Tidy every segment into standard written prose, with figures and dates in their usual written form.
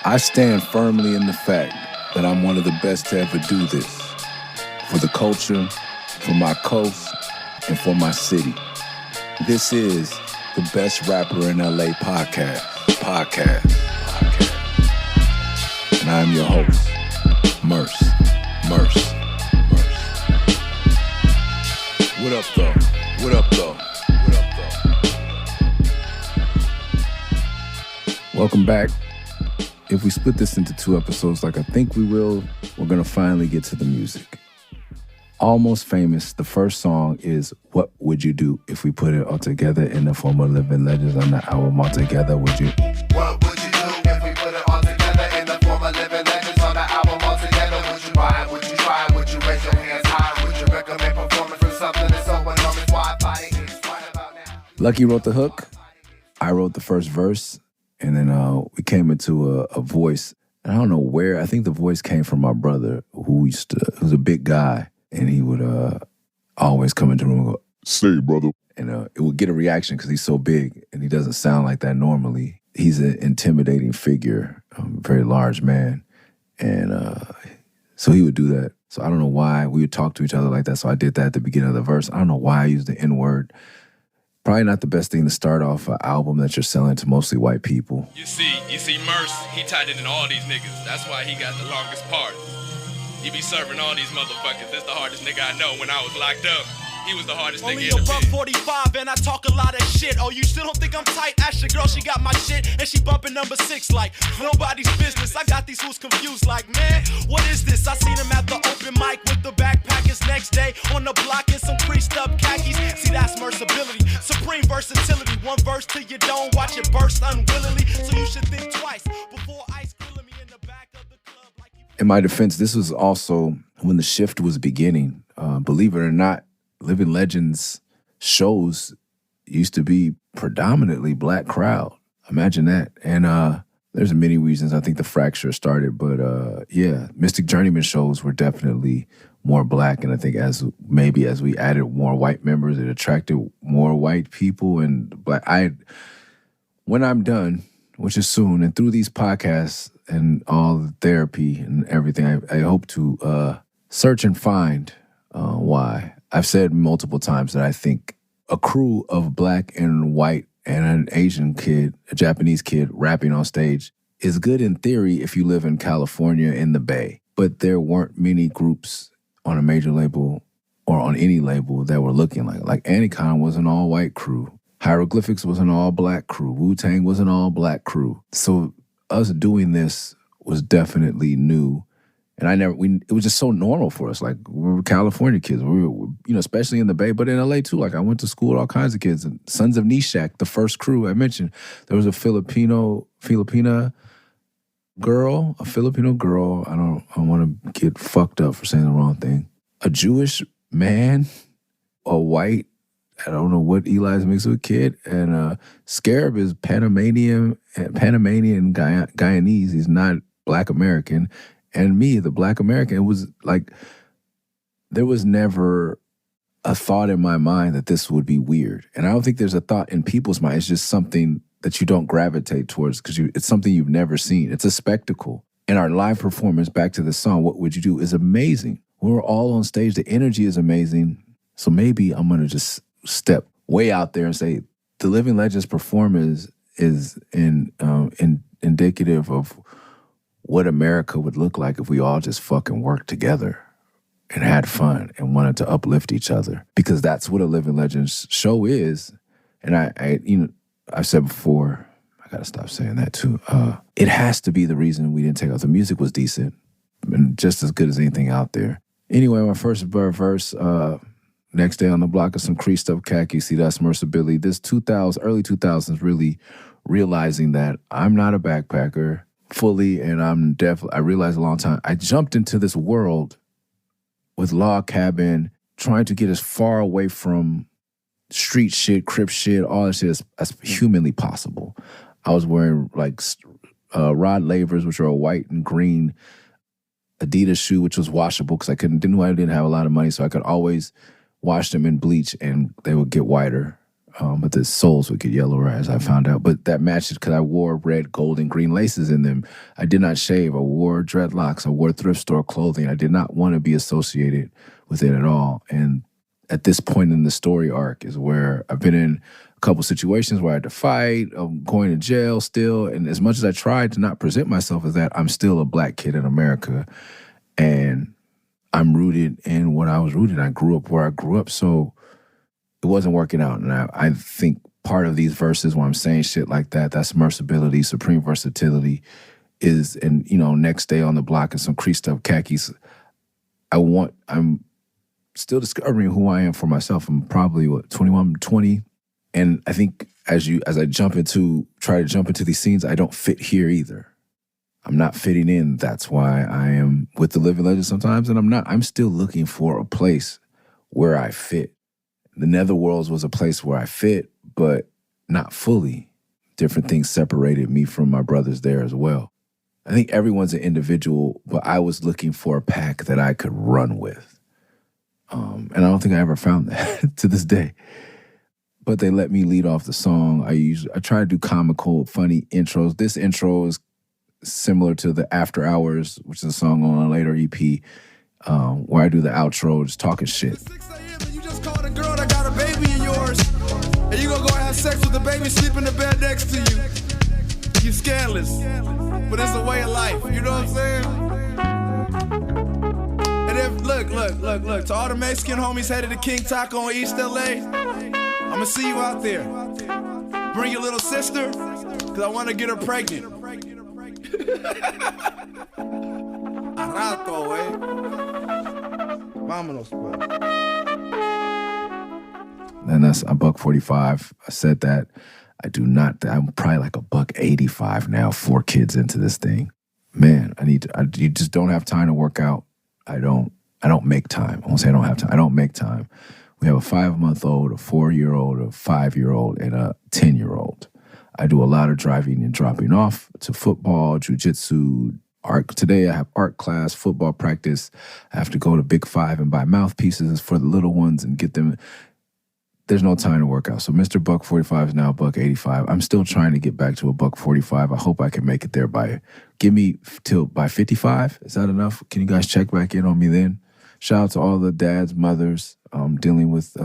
I stand firmly in the fact that I'm one of the best to ever do this. For the culture, for my coast, and for my city. This is the Best Rapper in LA podcast. And I'm your host, Murs. What up, though? Welcome back. If we split this into 2 episodes like I think we will, we're going to finally get to the music. Almost Famous, the first song is What Would You Do If We Put It All Together in the form of Living Legends on the album All Together, Would You? What would you do if we put it all together in the form of Living Legends on the album All Together? Would you buy it? Would you try it? Would you raise your hands high? Would you recommend performing for something that's so enormous? Why body is right about now? Lucky wrote the hook. I wrote the first verse. And then we came into a voice. And I don't know where. I think the voice came from my brother, who was a big guy. And he would always come into the room and go, "Say, brother." And it would get a reaction because he's so big and he doesn't sound like that normally. He's an intimidating figure, a very large man. And so he would do that. So I don't know why we would talk to each other like that. So I did that at the beginning of the verse. I don't know why I used the N-word. Probably not the best thing to start off an album that you're selling to mostly white people. You see, Murs, he tied it in all these niggas. That's why he got the longest part. He be serving all these motherfuckers. This the hardest nigga I know. When I was locked up, he was the hardest nigga in the Only a buck 45 and I talk a lot of shit. Oh, you still don't think I'm tight? Ask your girl, she got my shit and she bumping number 6 like nobody's business. I got these fools confused like, man, what is this? I seen him at the open mic with the backpackers next day on the block in some creased up khakis. See, that's mercability, supreme versatility. One verse till you don't watch it burst unwillingly. So you should think twice before ice grilling me in the back of the club like you. In my defense, this was also when the shift was beginning. Believe it or not, Living Legends shows used to be predominantly black crowd. Imagine that. And there's many reasons I think the fracture started, but yeah, Mystic Journeyman shows were definitely more black. And I think as we added more white members, it attracted more white people and black. When I'm done, which is soon, and through these podcasts and all the therapy and everything, I hope to search and find why. I've said multiple times that I think a crew of black and white and an Asian kid, a Japanese kid rapping on stage is good in theory if you live in California in the Bay. But there weren't many groups on a major label or on any label that were looking like Anticon was an all-white crew. Hieroglyphics was an all-black crew. Wu-Tang was an all-black crew. So us doing this was definitely new. And it was just so normal for us. Like, we were California kids. We were, especially in the Bay, but in LA too. Like, I went to school with all kinds of kids. And Sons of Nishak, the first crew I mentioned, there was a Filipino girl. I don't want to get fucked up for saying the wrong thing. A Jewish man, a white, I don't know what Eli's mixed with kid. And Scarab is Panamanian Guyanese. He's not Black American. And me, the Black American, it was like, there was never a thought in my mind that this would be weird. And I don't think there's a thought in people's mind. It's just something that you don't gravitate towards because it's something you've never seen. It's a spectacle. And our live performance, back to the song, What Would You Do, is amazing. We're all on stage. The energy is amazing. So maybe I'm going to just step way out there and say, the Living Legends performance is indicative of what America would look like if we all just fucking worked together and had fun and wanted to uplift each other. Because that's what a Living Legends show is. And I've said before, I gotta stop saying that too. It has to be the reason we didn't take off. The music was decent and just as good as anything out there. Anyway, my first verse, next day on the block of some creased up khaki, see, that's mercability. This early 2000s, really realizing that I'm not a backpacker fully, and I realized a long time, I jumped into this world with Log Cabin, trying to get as far away from street shit, crip shit, all that shit as humanly possible. I was wearing Rod Lavers, which are a white and green Adidas shoe, which was washable because I didn't have a lot of money, so I could always wash them in bleach and they would get whiter. but the soles would get yellower as I found out. But that matched because I wore red, gold, and green laces in them. I did not shave. I wore dreadlocks. I wore thrift store clothing. I did not want to be associated with it at all. And at this point in the story arc is where I've been in a couple situations where I had to fight. I'm going to jail still. And as much as I tried to not present myself as that, I'm still a black kid in America. And I'm rooted in what I was rooted in. I grew up where I grew up. So it wasn't working out. And I think part of these verses when I'm saying shit like that, that's mercability, supreme versatility is, and, you know, next day on the block in some creased up khakis, I'm still discovering who I am for myself. I'm probably, 21, 20. And I think as I try to jump into these scenes, I don't fit here either. I'm not fitting in. That's why I am with the Living Legend sometimes, and I'm still looking for a place where I fit. The Netherworlds was a place where I fit, but not fully. Different things separated me from my brothers there as well. I think everyone's an individual, but I was looking for a pack that I could run with. And I don't think I ever found that to this day. But they let me lead off the song. I try to do comical, funny intros. This intro is similar to the After Hours, which is a song on a later EP, where I do the outro, just talking shit. 6 a.m. and you just called a girl that got a baby in yours, and you gonna go have sex with the baby sleep in the bed next to you. You scandalous, but it's a way of life. You know what I'm saying? And if look, to all the Mexican homies headed to King Taco in East LA, I'ma see you out there. Bring your little sister, cause I wanna get her pregnant. A rato, Vámonos, pues. And that's a $1.45. I said that. I'm probably like a $1.85 now, 4 kids into this thing. Man, you just don't have time to work out. I don't make time. I won't say I don't have time. I don't make time. We have a 5-month-old, a 4-year-old, a 5-year-old, and a 10-year-old. I do a lot of driving and dropping off to football, jiu-jitsu, art. Today I have art class, football practice. I have to go to Big Five and buy mouthpieces for the little ones and get them. There's no time to work out. So Mr. $1.45 is now $1.85. I'm still trying to get back to a $1.45. I hope I can make it there by 55. Is that enough? Can you guys check back in on me then? Shout out to all the dads, mothers, dealing with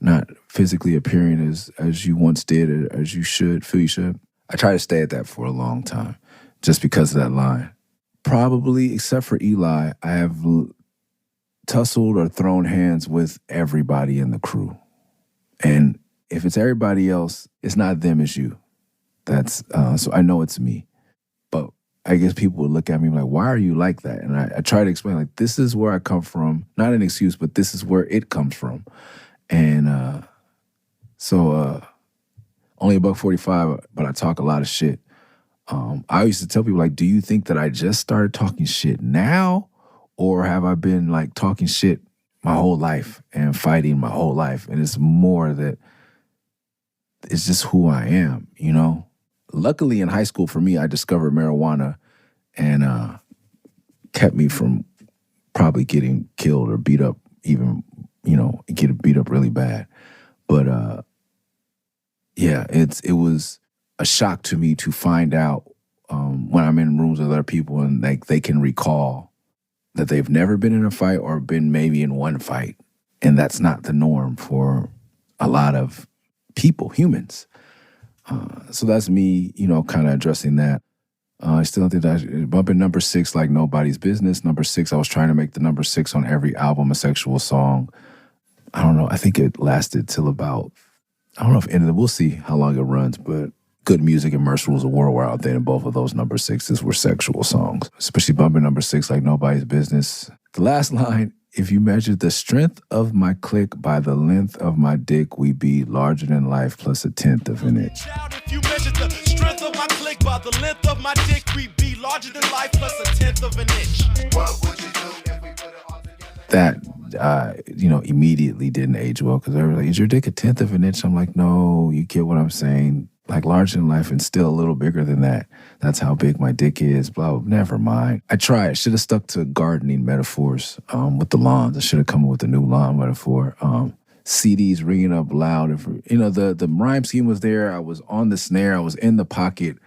not physically appearing as you once did, or as you feel you should. I try to stay at that for a long time, just because of that line. Probably, except for Eli, I have tussled or thrown hands with everybody in the crew. And if it's everybody else, it's not them, it's you. That's so I know it's me. But I guess people would look at me like, why are you like that? And I try to explain, like, this is where I come from. Not an excuse, but this is where it comes from. And so only $1.45, but I talk a lot of shit. I used to tell people, like, do you think that I just started talking shit now? Or have I been, like, talking shit my whole life and fighting my whole life? And it's more that it's just who I am, you know? Luckily, in high school, for me, I discovered marijuana and kept me from probably getting killed or beat up, even, you know, get beat up really bad. But, yeah, it was a shock to me to find out when I'm in rooms with other people and they can recall that they've never been in a fight or been maybe in one fight. And that's not the norm for a lot of people, humans. So that's me, you know, kind of addressing that. I still think that bumping number 6 like nobody's business. Number 6, I was trying to make the number 6 on every album a sexual song. I don't know. I think it lasted till about, I don't know if ended. We'll see how long it runs, but Good Music and Murs Rules the World were out there, and both of those number 6s were sexual songs, especially bumping number 6 like nobody's business. The last line, if you measure the strength of my click by the length of my dick, we be larger than life plus 1/10 of an inch. If you measure the strength of my click by the length of my dick, we be larger than life plus 1/10 of an inch. What would you do if we put it all together? That, you know, immediately didn't age well because they were like, is your dick 1/10 of an inch? I'm like, no, you get what I'm saying. Like larger than life and still a little bigger than that. That's how big my dick is, blah, blah, never mind. I tried. I should have stuck to gardening metaphors with the lawns. I should have come up with a new lawn metaphor. CDs ringing up loud. The rhyme scheme was there. I was on the snare. I was in the pocket.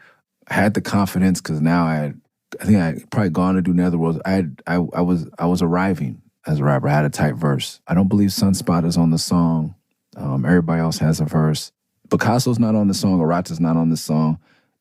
I had the confidence because now I think I had probably gone to do Netherworlds. I was arriving as a rapper. I had a tight verse. I don't believe Sunspot is on the song. Everybody else has a verse. Picasso's not on the song. Arata's not on the song.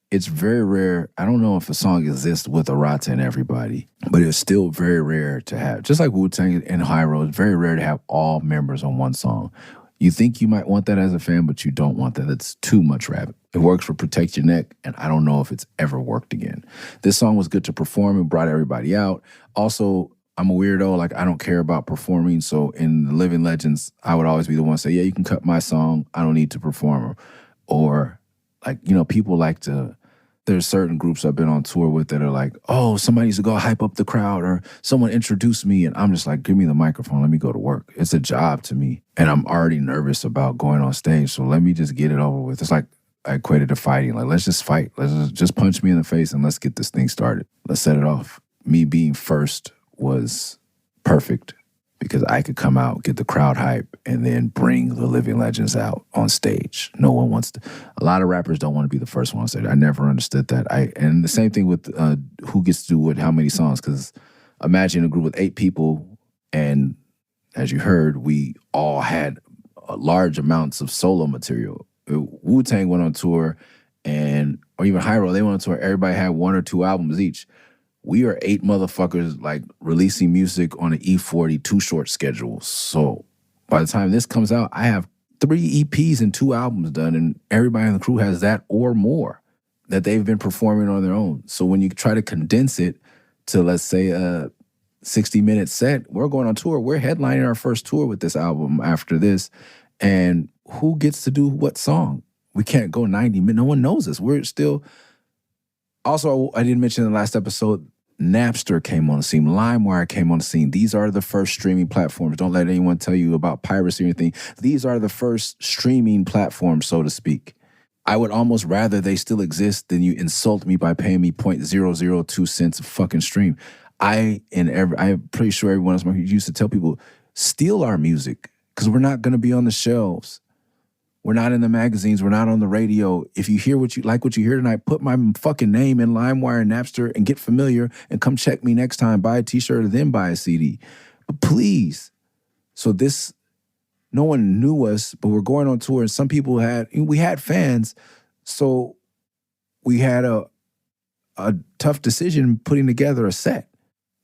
It's very rare. I don't know if a song exists with Arata and everybody, but it's still very rare to have. Just like Wu-Tang and Hyro, it's very rare to have all members on one song. You think you might want that as a fan, but you don't want that. That's too much rap. It works for Protect Your Neck, and I don't know if it's ever worked again. This song was good to perform. It brought everybody out. Also, I'm a weirdo. Like, I don't care about performing. So in the Living Legends, I would always be the one to say, yeah, you can cut my song. I don't need to perform. Or like, people like to, there's certain groups I've been on tour with that are like, oh, somebody needs to go hype up the crowd or someone introduce me. And I'm just like, give me the microphone. Let me go to work. It's a job to me. And I'm already nervous about going on stage. So let me just get it over with. It's like I equated to fighting. Like, let's just fight. Let's just punch me in the face and let's get this thing started. Let's set it off. Me being first was perfect because I could come out, get the crowd hype, and then bring the Living Legends out on stage. No one wants to. A lot of rappers don't want to be the first one on stage. I never understood that. And the same thing with who gets to do what, how many songs, because imagine a group with 8 people, and as you heard, we all had large amounts of solo material. Wu-Tang went on tour, or even Hyro, they went on tour, everybody had 1 or 2 albums each. We are 8 motherfuckers like releasing music on an E40 Too Short schedule. So by the time this comes out, I have 3 EPs and 2 albums done, and everybody in the crew has that or more that they've been performing on their own. So when you try to condense it to, let's say, a 60-minute set, we're going on tour. We're headlining our first tour with this album after this. And who gets to do what song? We can't go 90 minutes. No one knows us. We're still... Also, I didn't mention in the last episode, Napster came on the scene. LimeWire came on the scene. These are the first streaming platforms. Don't let anyone tell you about piracy or anything. These are the first streaming platforms, so to speak. I would almost rather they still exist than you insult me by paying me 0.002 cents a fucking stream. I'm pretty sure everyone else used to tell people, steal our music because we're not going to be on the shelves. We're not in the magazines. We're not on the radio. If you hear what you hear tonight, put my fucking name in LimeWire and Napster and get familiar and come check me next time. Buy a t-shirt or then buy a CD. But please. So no one knew us, but we're going on tour and some people we had fans. So we had a tough decision putting together a set.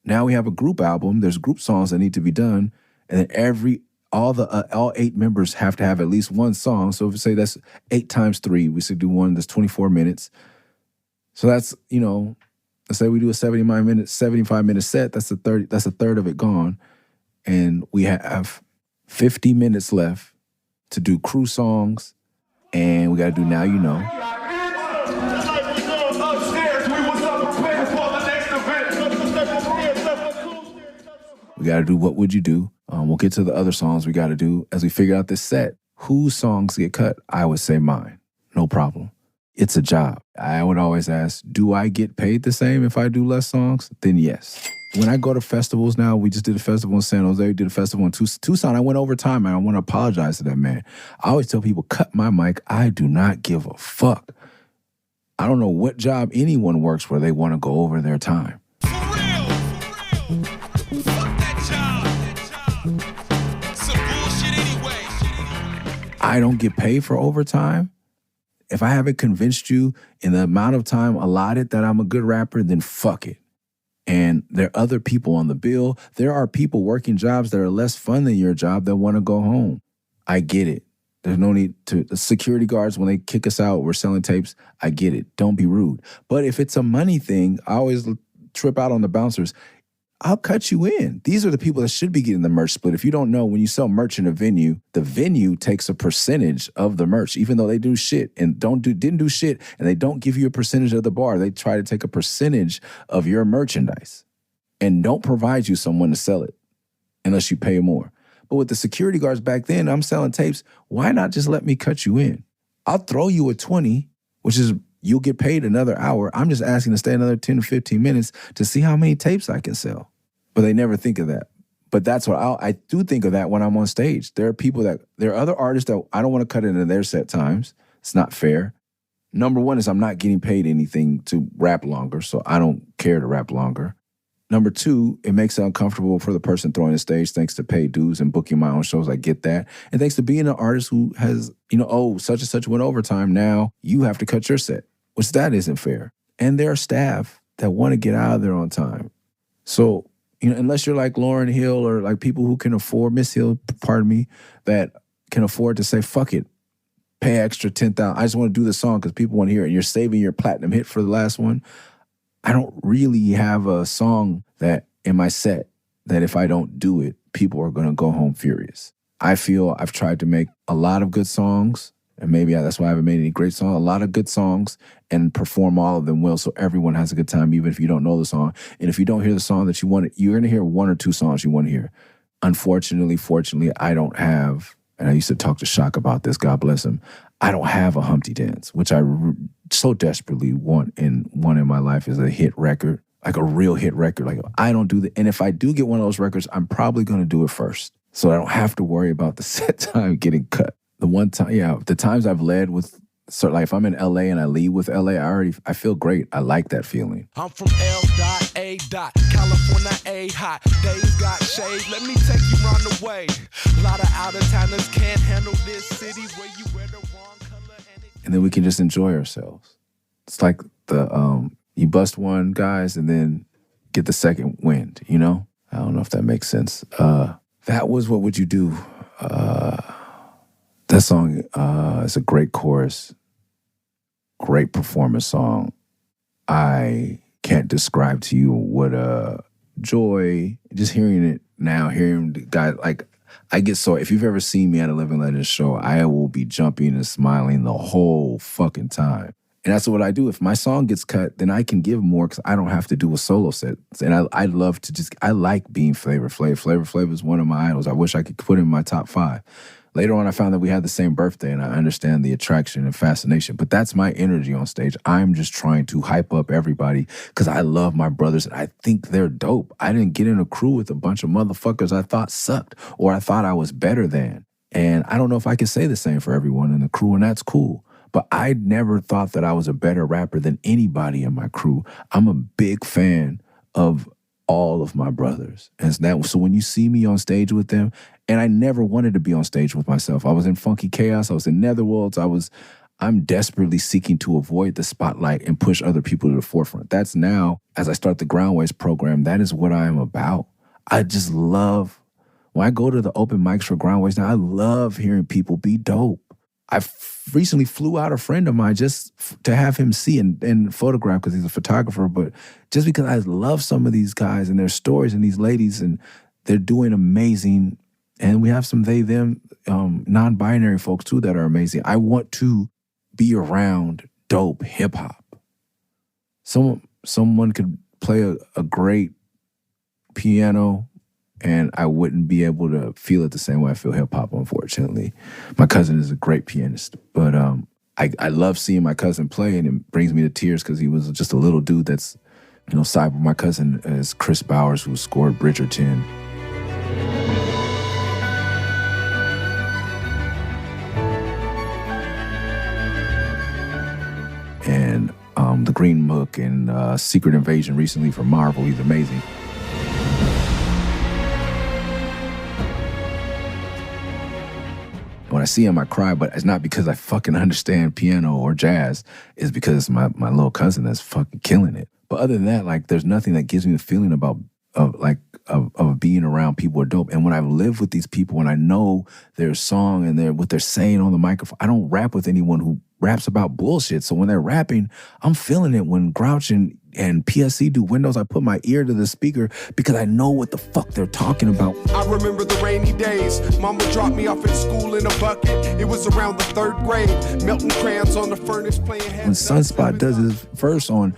Now we have a group album. There's group songs that need to be done. And then all 8 members have to have at least one song. So if we say that's 8 times 3, we should do one that's 24 minutes. So that's, let's say we do a 75-minute set, that's a third of it gone. And we have 50 minutes left to do crew songs, and we got to do Now You Know. We got to do What Would You Do? We'll get to the other songs we got to do as we figure out this set. Whose songs get cut? I would say mine. No problem. It's a job. I would always ask, do I get paid the same if I do less songs? Then yes. When I go to festivals now, we just did a festival in San Jose, we did a festival in Tucson. I went over time, and I want to apologize to that man. I always tell people, cut my mic. I do not give a fuck. I don't know what job anyone works where they want to go over their time. For real. Fuck that job. Some bullshit anyway. I don't get paid for overtime. If I haven't convinced you in the amount of time allotted that I'm a good rapper, then fuck it. And there are other people on the bill. There are people working jobs that are less fun than your job that want to go home. I get it. There's no need to, the security guards, when they kick us out, we're selling tapes. I get it. Don't be rude. But if it's a money thing, I always trip out on the bouncers. I'll cut you in. These are the people that should be getting the merch split. If you don't know, when you sell merch in a venue, the venue takes a percentage of the merch, even though they do shit and didn't do shit, and they don't give you a percentage of the bar. They try to take a percentage of your merchandise and don't provide you someone to sell it unless you pay more. But with the security guards back then, I'm selling tapes. Why not just let me cut you in? I'll throw you a 20, which is you'll get paid another hour. I'm just asking to stay another 10 to 15 minutes to see how many tapes I can sell. But they never think of that. But that's what I do think of that when I'm on stage. There are other artists that I don't want to cut into their set times. It's not fair. Number one is I'm not getting paid anything to rap longer, so I don't care to rap longer. Number two, it makes it uncomfortable for the person throwing the stage thanks to paid dues and booking my own shows. I get that. And thanks to being an artist who has, such and such went overtime, now you have to cut your set, which that isn't fair. And there are staff that want to get out of there on time. So, unless you're like Lauryn Hill or like people who can afford, Miss Hill, pardon me, that can afford to say, fuck it, pay extra $10,000. I just want to do the song because people want to hear it. And you're saving your platinum hit for the last one. I don't really have a song that in my set that if I don't do it, people are going to go home furious. I feel I've tried to make a lot of good songs, and maybe that's why I haven't made any great songs, a lot of good songs, and perform all of them well so everyone has a good time, even if you don't know the song. And if you don't hear the song that you want, you're going to hear one or two songs you want to hear. Unfortunately, fortunately, I don't have, and I used to talk to Shock about this, God bless him, I don't have a Humpty Dance, which I so desperately want in my life is a hit record, like a real hit record. Like I don't do that. And if I do get one of those records, I'm probably going to do it first. So I don't have to worry about the set time getting cut. The times I've led with, like if I'm in LA and I lead with LA, I feel great. I like that feeling. I'm from L.A. California A hot. Days got shade. Let me take you round the way. A lot of out-of-towners can't handle this city where you wear the wrong color. And then we can just enjoy ourselves. It's like you bust one, guys, and then get the second wind, I don't know if that makes sense. That was What Would You Do? That song is a great chorus, great performance song. I can't describe to you what a joy, just hearing it now, hearing the guy, like, I get so, if you've ever seen me at a Living Legends show, I will be jumping and smiling the whole fucking time. And that's what I do. If my song gets cut, then I can give more because I don't have to do a solo set. And I love to I like being Flavor Flav. Flavor Flav is one of my idols. I wish I could put him in my top 5. Later on, I found that we had the same birthday, and I understand the attraction and fascination. But that's my energy on stage. I'm just trying to hype up everybody because I love my brothers, and I think they're dope. I didn't get in a crew with a bunch of motherfuckers I thought sucked or I thought I was better than. And I don't know if I can say the same for everyone in the crew, and that's cool. But I never thought that I was a better rapper than anybody in my crew. I'm a big fan of all of my brothers. And so when you see me on stage with them, and I never wanted to be on stage with myself. I was in Funky Chaos. I was in Netherworlds. I'm desperately seeking to avoid the spotlight and push other people to the forefront. That's now, as I start the Groundways program, that is what I am about. I just love, when I go to the open mics for Groundways now, I love hearing people be dope. I recently flew out a friend of mine just to have him see and photograph because he's a photographer, but just because I love some of these guys and their stories and these ladies, and they're doing amazing. And we have some they, them, non-binary folks too that are amazing. I want to be around dope hip-hop. Someone could play a great piano and I wouldn't be able to feel it the same way I feel hip-hop, unfortunately. My cousin is a great pianist, but I love seeing my cousin play, and it brings me to tears because he was just a little dude that's, cyber. My cousin is Chris Bowers, who scored Bridgerton. And The Green Book and Secret Invasion recently for Marvel. He's amazing. When I see him, I cry, but it's not because I fucking understand piano or jazz. It's because my little cousin that's fucking killing it. But other than that, like, there's nothing that gives me the feeling of being around people who are dope. And when I live with these people and I know their song and what they're saying on the microphone, I don't rap with anyone who raps about bullshit. So when they're rapping, I'm feeling it. When Grouch and PSC do Windows, I put my ear to the speaker because I know what the fuck they're talking about. I remember the rainy days. Mama dropped me off at school in a bucket. It was around the 3rd grade. Melting crayons on the furnace, playing heads. When Sunspot does his verse on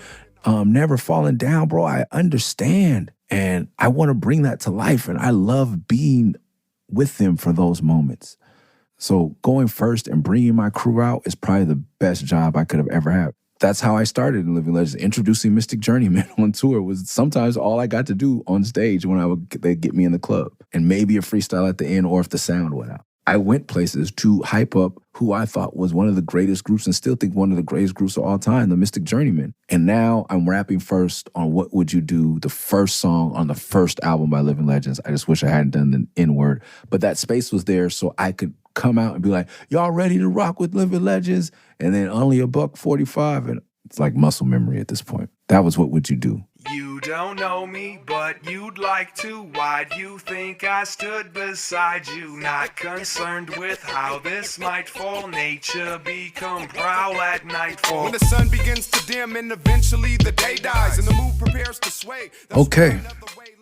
Never Falling Down, bro, I understand. And I want to bring that to life. And I love being with them for those moments. So going first and bringing my crew out is probably the best job I could have ever had. that's how I started in Living Legends. Introducing Mystic Journeyman on tour was sometimes all I got to do on stage when they'd get me in the club. And maybe a freestyle at the end or if the sound went out. I went places to hype up who I thought was one of the greatest groups and still think one of the greatest groups of all time, the Mystic Journeyman. And now I'm rapping first on What Would You Do, the first song on the first album by Living Legends. I just wish I hadn't done the N-word. But that space was there so I could come out and be like, y'all ready to rock with Living Legends? And then only $1.45. And it's like muscle memory at this point. That was What Would You Do. You don't know me, but you'd like to. Why'd you think I stood beside you? Not concerned with how this might fall. Nature become prowl at nightfall. When the sun begins to dim and eventually the day dies and the mood prepares to sway. Okay.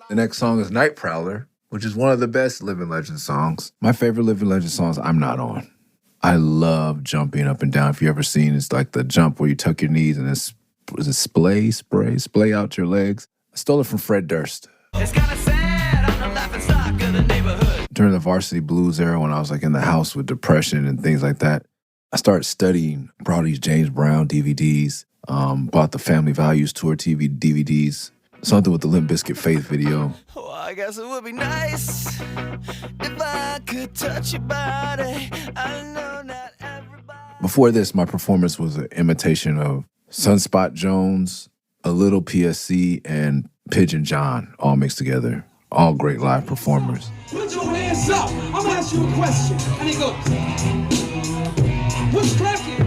The next song is Night Prowler, which is one of the best Living Legends songs. My favorite Living Legends songs, I'm Not On. I love jumping up and down. If you ever seen, it's like the jump where you tuck your knees and it's splay out your legs. I stole it from Fred Durst. It's kinda sad, I'm the laughing stock of the neighborhood. During the Varsity Blues era, when I was like in the house with depression and things like that, I started studying, brought these James Brown DVDs, bought the Family Values Tour TV DVDs, something with the Limp Bizkit Faith video. Well, I guess it would be nice if I could touch your body. I know not everybody. Before this, my performance was an imitation of Sunspot Jones, a little PSC, and Pigeon John, all mixed together. All great live performers. Put your hands up. I'm gonna ask you a question. And he goes, what's cracking?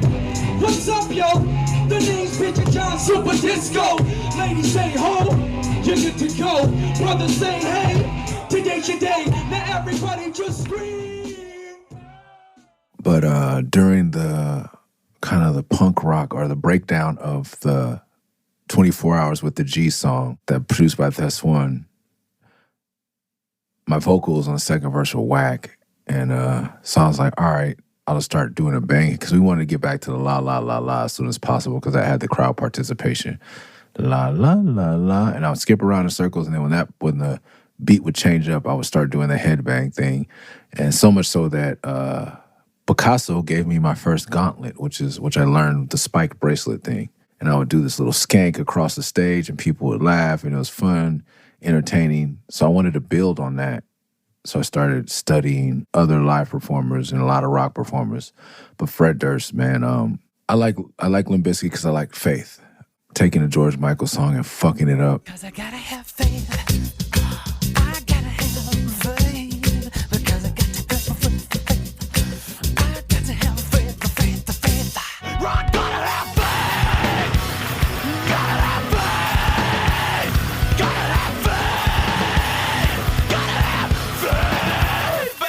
What's up, yo? The name's Pigeon John Super Disco. Ladies say ho, you're good to go. Brothers say hey, today's your day. Now everybody just scream. But during the kind of the punk rock or the breakdown of the 24 Hours with the G song that produced by Thes One, my vocals on the second verse were whack. And so I was like, all right, I'll just start doing a bang. Because we wanted to get back to the la, la, la, la as soon as possible because I had the crowd participation. La, la, la, la. And I would skip around in circles. And then when the beat would change up, I would start doing the headbang thing. And so much so that Picasso gave me my first gauntlet, which I learned the spike bracelet thing. And I would do this little skank across the stage and people would laugh and it was fun, entertaining. So I wanted to build on that. So I started studying other live performers and a lot of rock performers. But Fred Durst, man, I like Limp Bizkit because I like Faith. Taking a George Michael song and fucking it up. Cause I gotta have faith. I gotta have faith. Because I got to go for faith. I got to have faith, the faith, the faith. Rock, gotta have faith. Gotta have faith. Gotta have faith. Gotta have faith,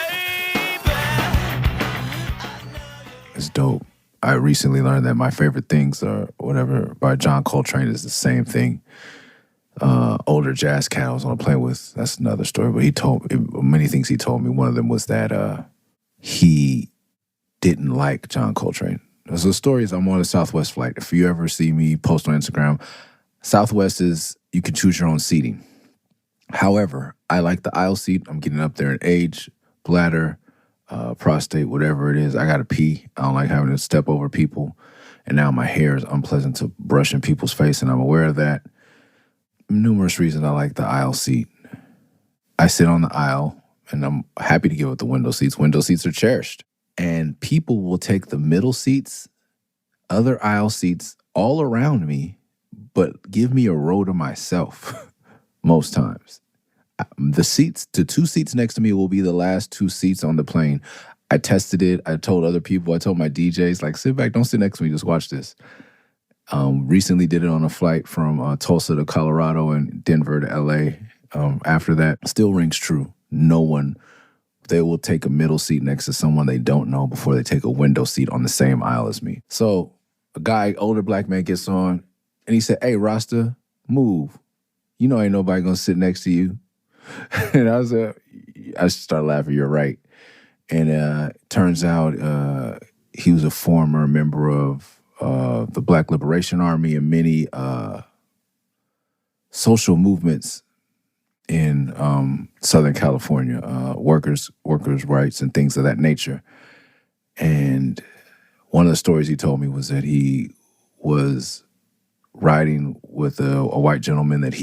baby. It's dope. I recently learned that my favorite things are whatever by John Coltrane is the same thing. Older jazz cat I was on a plane with, that's another story. But he told me many things he told me. One of them was that he didn't like John Coltrane. So the story is I'm on a Southwest flight. If you ever see me post on Instagram, Southwest is you can choose your own seating. However, I like the aisle seat. I'm getting up there in age, bladder, prostate, whatever it is. I gotta pee. I don't like having to step over people. And now my hair is unpleasant to brush in people's face, and I'm aware of that. Numerous reasons I like the aisle seat. I sit on the aisle, and I'm happy to give up the window seats. Window seats are cherished. And people will take the middle seats, other aisle seats all around me, but give me a row to myself most times. The 2 seats next to me will be the last 2 seats on the plane. I tested it. I told other people. I told my DJs, like, sit back. Don't sit next to me. Just watch this. Recently did it on a flight from Tulsa to Colorado and Denver to L.A. After that, still rings true. No one, they will take a middle seat next to someone they don't know before they take a window seat on the same aisle as me. So a guy, older black man, gets on, and he said, hey, Rasta, move. You know ain't nobody going to sit next to you. And I started laughing, you're right. And turns out he was a former member of the Black Liberation Army and many social movements in Southern California, workers' rights and things of that nature. And one of the stories he told me was that he was riding with a white gentleman that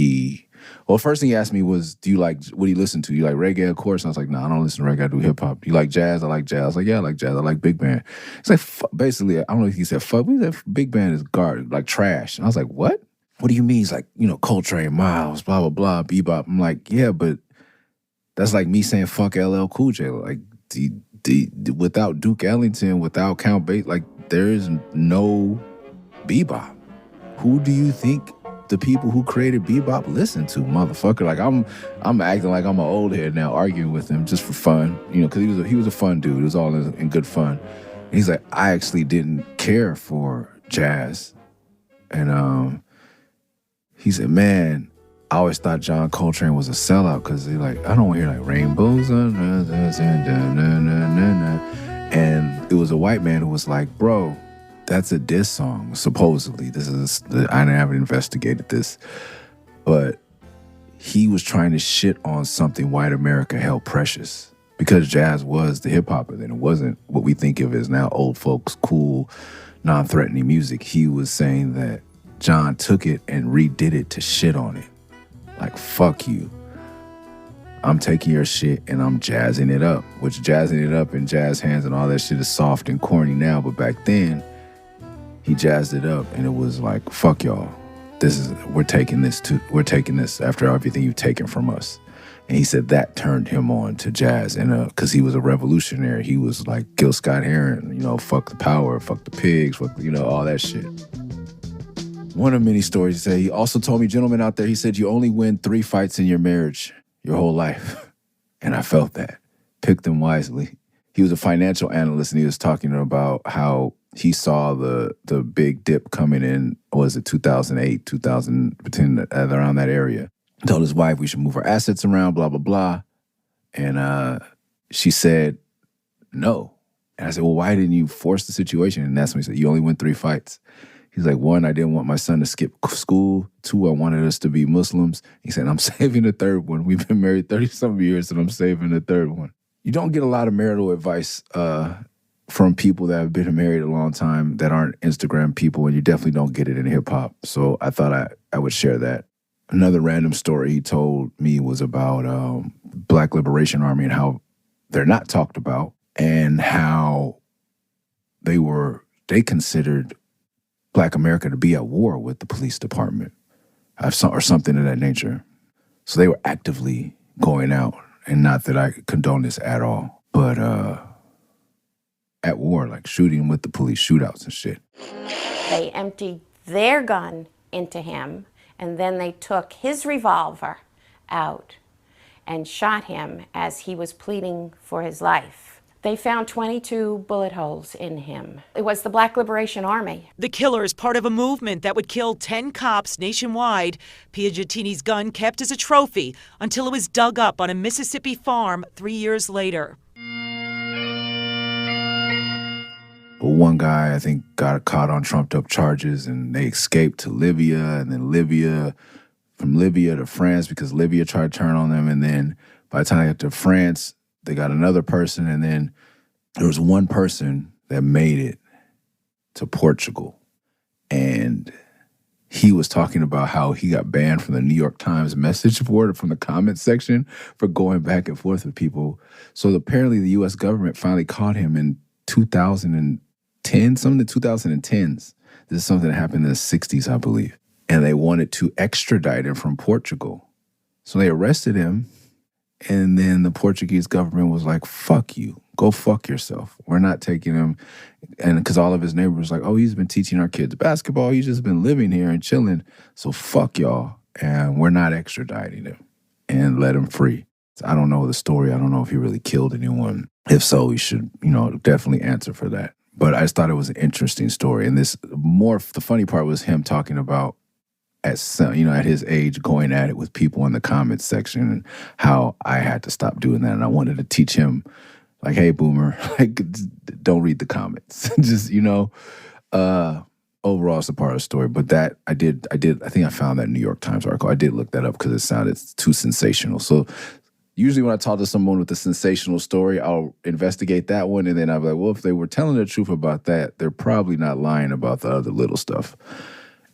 well, first thing he asked me was, what do you listen to? You like reggae, of course? And I was like, no, I don't listen to reggae, I do hip hop. You like jazz? I like jazz. I was like, yeah, I like jazz. I like big band. He's like, basically, I don't know if he said fuck, but he said big band is like trash. And I was like, what? What do you mean? He's like, Coltrane, Miles, blah, blah, blah, bebop. I'm like, yeah, but that's like me saying fuck LL Cool J. Like, without Duke Ellington, without Count Basie, like, there is no bebop. Who do you think the people who created bebop listen to, motherfucker? Like, I'm acting like I'm an old head now, arguing with him just for fun, because he was a fun dude. It was all in good fun. And he's like, I actually didn't care for jazz, and he said, man, I always thought John Coltrane was a sellout because he like, I don't want to hear like rainbows, and it was a white man who was like, bro, that's a diss song, supposedly. I haven't investigated this, but he was trying to shit on something white America held precious because jazz was the hip hop, and it wasn't what we think of as now old folks, cool, non-threatening music. He was saying that John took it and redid it to shit on it. Like, fuck you. I'm taking your shit and I'm jazzing it up, which jazzing it up and jazz hands and all that shit is soft and corny now, but back then, he jazzed it up and it was like, fuck y'all. We're taking this after everything you've taken from us. And he said that turned him on to jazz, and because he was a revolutionary. He was like Gil Scott-Heron, fuck the power, fuck the pigs, fuck, all that shit. One of many stories, he said, he also told me, gentlemen out there, he said, you only win 3 fights in your marriage your whole life. And I felt that. Pick them wisely. He was a financial analyst, and he was talking about how he saw the big dip coming in, was it 2008, 2010, around that area. Told his wife we should move our assets around, blah, blah, blah. And she said, no. And I said, well, why didn't you force the situation? And that's when he said, you only win 3 fights. He's like, 1, I didn't want my son to skip school. 2, I wanted us to be Muslims. He said, I'm saving the 3rd one. We've been married 30-some years, and I'm saving the 3rd one. You don't get a lot of marital advice from people that have been married a long time that aren't Instagram people, and you definitely don't get it in hip-hop. So I thought I would share that. Another random story he told me was about Black Liberation Army and how they're not talked about, and how they considered Black America to be at war with the police department or something of that nature. So they were actively going out, and not that I condone this at all, but at war, like shooting with the police, shootouts and shit. They emptied their gun into him, and then they took his revolver out and shot him as he was pleading for his life. They found 22 bullet holes in him. It was the Black Liberation Army. The killer is part of a movement that would kill 10 cops nationwide. Piagentini's gun kept as a trophy until it was dug up on a Mississippi farm 3 years later. But one guy, I think, got caught on trumped-up charges, and they escaped to Libya, and then from Libya to France because Libya tried to turn on them, and then by the time they got to France, they got another person, and then there was one person that made it to Portugal. And he was talking about how he got banned from the New York Times message board, from the comment section, for going back and forth with people. So apparently the U.S. government finally caught him in 2010, some of the 2010s. This is something that happened in the 60s, I believe. And they wanted to extradite him from Portugal. So they arrested him. And then the Portuguese government was like, fuck you. Go fuck yourself. We're not taking him. And because all of his neighbors were like, oh, he's been teaching our kids basketball. He's just been living here and chilling. So fuck y'all. And we're not extraditing him, and let him free. So I don't know the story. I don't know if he really killed anyone. If so, he should, definitely answer for that. But I just thought it was an interesting story. And the funny part was him talking about at his age, going at it with people in the comments section, and how I had to stop doing that. And I wanted to teach him, like, hey, boomer, like, don't read the comments. Just, overall, it's a part of the story. But that, I think I found that New York Times article. I did look that up because it sounded too sensational. So Usually when I talk to someone with a sensational story, I'll investigate that one, and then I'll be like, well, if they were telling the truth about that, they're probably not lying about the other little stuff.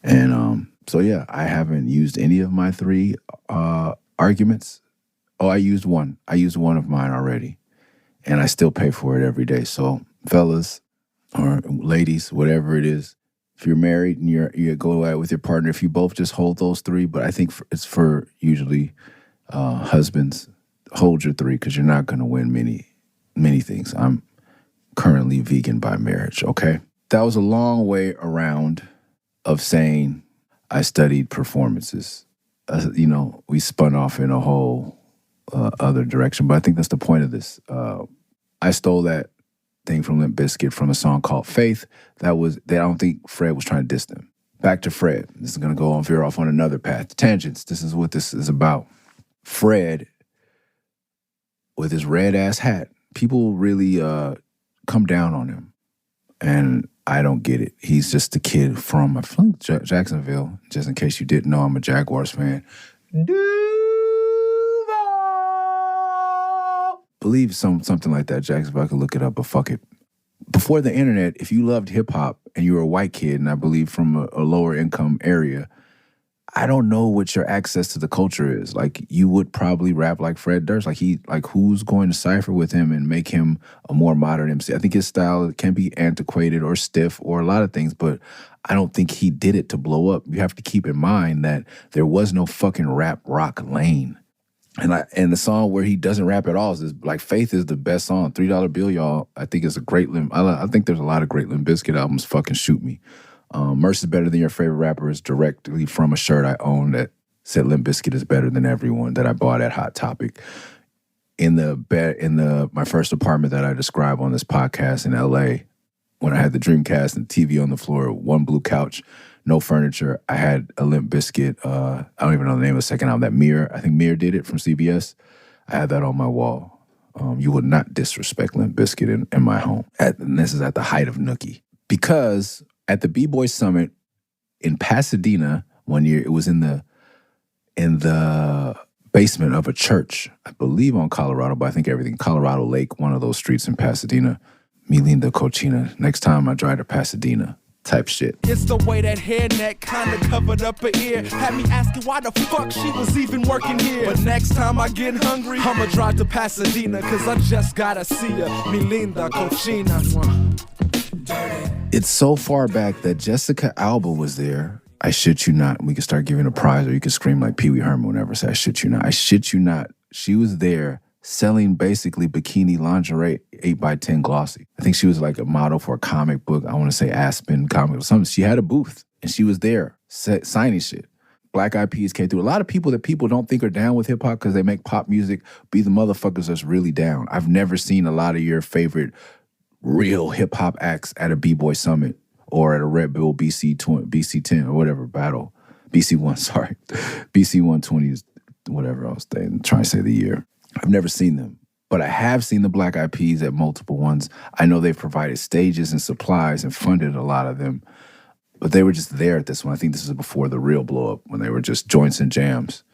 And so, yeah, I haven't used any of my 3 arguments. Oh, I used one. I used one of mine already, and I still pay for it every day. So, fellas or ladies, whatever it is, if you're married and you go out with your partner, if you both just hold those 3, but I think it's for usually husbands, hold your 3 because you're not going to win many things. I'm currently vegan by marriage, okay? That was a long way around of saying I studied performances. We spun off in a whole other direction, but I think that's the point of this. I stole that thing from Limp Bizkit from a song called Faith. I don't think Fred was trying to diss them. Back to Fred. This is going to go on veer off on another path. Tangents. This is what this is about. Fred, with his red-ass hat, people really come down on him. And I don't get it. He's just a kid from, I think, Jacksonville. Just in case you didn't know, I'm a Jaguars fan. Believe something like that, Jacksonville. I can look it up, but fuck it. Before the internet, if you loved hip-hop and you were a white kid, and I believe from a lower-income area, I don't know what your access to the culture is. Like, you would probably rap like Fred Durst. Like who's going to cypher with him and make him a more modern MC? I think his style can be antiquated or stiff or a lot of things, but I don't think he did it to blow up. You have to keep in mind that there was no fucking rap rock lane. And the song where he doesn't rap at all is like Faith is the best song. $3 Bill, y'all. I think it's a great I think there's a lot of great Limp Bizkit albums. Fucking shoot me. Murs is better than your favorite rapper is directly from a shirt I own that said Limp Bizkit is better than everyone that I bought at Hot Topic. In my first apartment that I describe on this podcast in LA, when I had the Dreamcast and TV on the floor, one blue couch, no furniture, I had a Limp Bizkit, I don't even know the name of the second album, that Mirror, I think Mirror did it from CBS. I had that on my wall. You would not disrespect Limp Bizkit in my home. And this is at the height of Nookie. Because at the B-Boy Summit in Pasadena one year, it was in the basement of a church, I believe on Colorado, but I think everything, Colorado Lake, one of those streets in Pasadena, Mi Linda Cochina. Next time I drive to Pasadena, type shit. It's the way that hairnet kinda covered up her ear. Had me asking why the fuck she was even working here. But next time I get hungry, I'ma drive to Pasadena, cause I just gotta see her. Mi Linda Cochina. It's so far back that Jessica Alba was there. I shit you not. We could start giving a prize, or you could scream like Pee Wee Herman whenever I say I shit you not. I shit you not. She was there selling basically bikini lingerie, 8x10 glossy. I think she was like a model for a comic book. I want to say Aspen comic or something. She had a booth and she was there signing shit. Black Eyed Peas came through. A lot of people that people don't think are down with hip hop because they make pop music be the motherfuckers that's really down. I've never seen a lot of your favorite real hip hop acts at a B-Boy Summit or at a Red Bull BC10 or whatever battle. BC1, sorry. BC 120 is whatever I was trying to say the year. I've never seen them, but I have seen the Black Eyed Peas at multiple ones. I know they've provided stages and supplies and funded a lot of them, but they were just there at this one. I think this is before the real blow up when they were just joints and jams,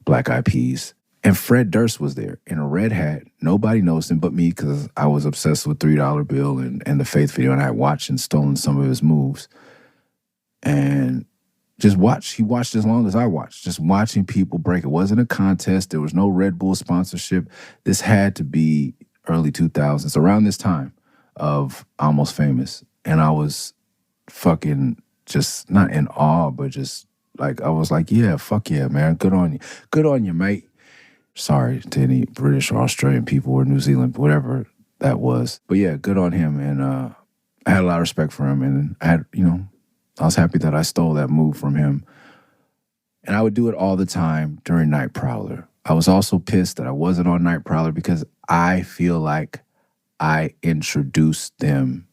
Black Eyed Peas. And Fred Durst was there in a red hat. Nobody noticed him but me because I was obsessed with $3 Bill and the Faith video, and I had watched and stolen some of his moves. And just watch. He watched as long as I watched, just watching people break. It wasn't a contest. There was no Red Bull sponsorship. This had to be early 2000s, around this time of Almost Famous. And I was fucking just not in awe, but just like, I was like, yeah, fuck yeah, man. Good on you. Good on you, mate. Sorry to any British or Australian people or New Zealand, whatever that was. But yeah, good on him. And I had a lot of respect for him. And I was happy that I stole that move from him. And I would do it all the time during Night Prowler. I was also pissed that I wasn't on Night Prowler because I feel like I introduced them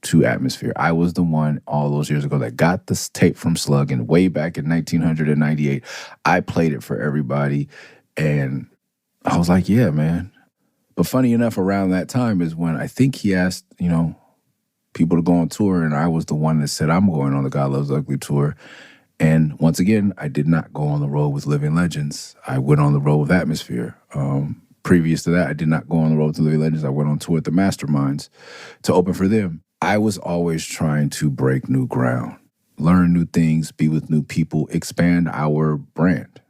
to Atmosphere. I was the one all those years ago that got this tape from Slug, and way back in 1998, I played it for everybody. And I was like, yeah, man. But funny enough, around that time is when I think he asked, people to go on tour, and I was the one that said, I'm going on the God Loves Ugly tour. And once again, I did not go on the road with Living Legends. I went on the road with Atmosphere. Previous to that, I did not go on the road to Living Legends. I went on tour with the Masterminds to open for them. I was always trying to break new ground, learn new things, be with new people, expand our brand.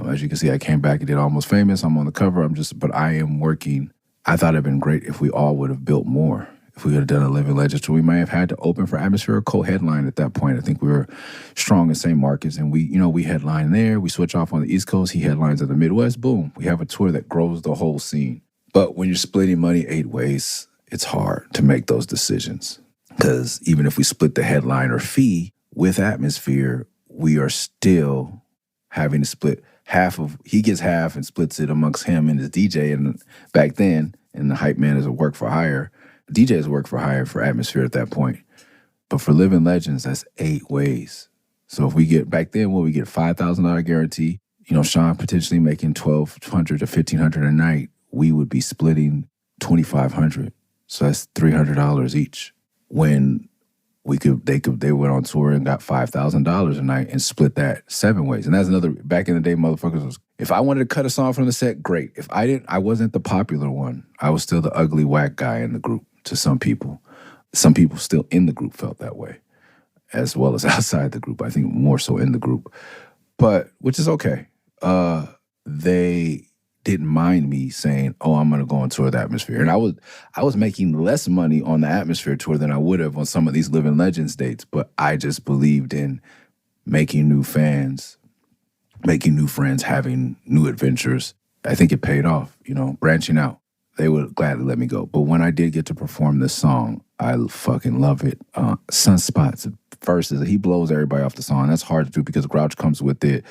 As you can see, I came back and did Almost Famous. I'm on the cover. But I am working. I thought it'd been great if we all would have built more. If we had done a Living Legends tour, we might have had to open for Atmosphere or co-headline at that point. I think we were strong in same markets, and we headline there. We switch off on the East Coast. He headlines at the Midwest. Boom. We have a tour that grows the whole scene. But when you're splitting money 8 ways, it's hard to make those decisions. Because even if we split the headliner fee with Atmosphere, we are still having to split he gets half and splits it amongst him and his DJ. And back then, and the hype man is a work for hire. DJ is work for hire for Atmosphere at that point. But for Living Legends, that's 8 ways. So if we get, back then, we get $5,000 guarantee, Sean potentially making $1,200 to $1,500 a night, we would be splitting $2,500. So that's $300 each. When they went on tour and got $5,000 a night and split that 7 ways. And that's another, back in the day, motherfuckers was, if I wanted to cut a song from the set, great. If I didn't, I wasn't the popular one. I was still the ugly, whack guy in the group to some people. Some people still in the group felt that way, as well as outside the group. I think more so in the group, but which is okay. They didn't mind me saying, "Oh, I'm going to go on tour with Atmosphere," and I was making less money on the Atmosphere tour than I would have on some of these Living Legends dates. But I just believed in making new fans, making new friends, having new adventures. I think it paid off. Branching out. They would gladly let me go. But when I did get to perform this song, I fucking love it. Sunspots verses, he blows everybody off the song. That's hard to do because Grouch comes with it.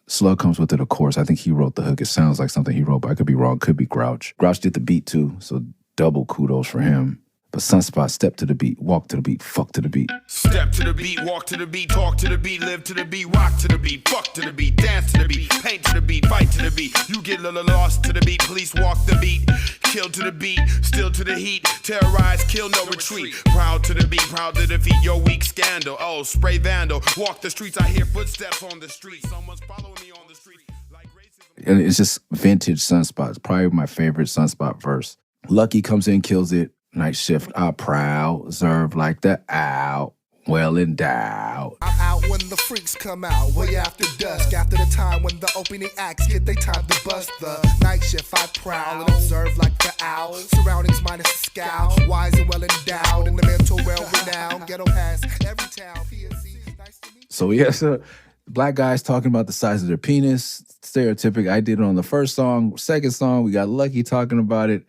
Slug comes with it, of course. I think he wrote the hook. It sounds like something he wrote, but I could be wrong. Could be Grouch. Grouch did the beat too, so double kudos for him. But Sunspot, step to the beat, walk to the beat, fuck to the beat. Step to the beat, walk to the beat, talk to the beat, live to the beat, rock to the beat, fuck to the beat, dance to the beat, paint to the beat, fight to the beat. You get lost to the beat, police walk the beat, kill to the beat, still to the heat, terrorize, kill, no retreat. Proud to the beat, proud to defeat your weak scandal. Oh, spray vandal, walk the streets, I hear footsteps on the street. Someone's following me on the street. Like racism. And it's just vintage Sunspot. It's probably my favorite Sunspot verse. Lucky comes in, kills it. Night shift, I'm proud, serve like the out, well endowed. I'm out when the freaks come out, way after dusk, after the time when the opening acts get they time to bust the night shift. I prowl and observe like the owl, surroundings minus a scowl, wise and well endowed, in the mental well renowned, ghetto pass every town, PNC, nice to meet you. So black guys talking about the size of their penis, stereotypic. I did it on the first song. Second song, we got Lucky talking about it.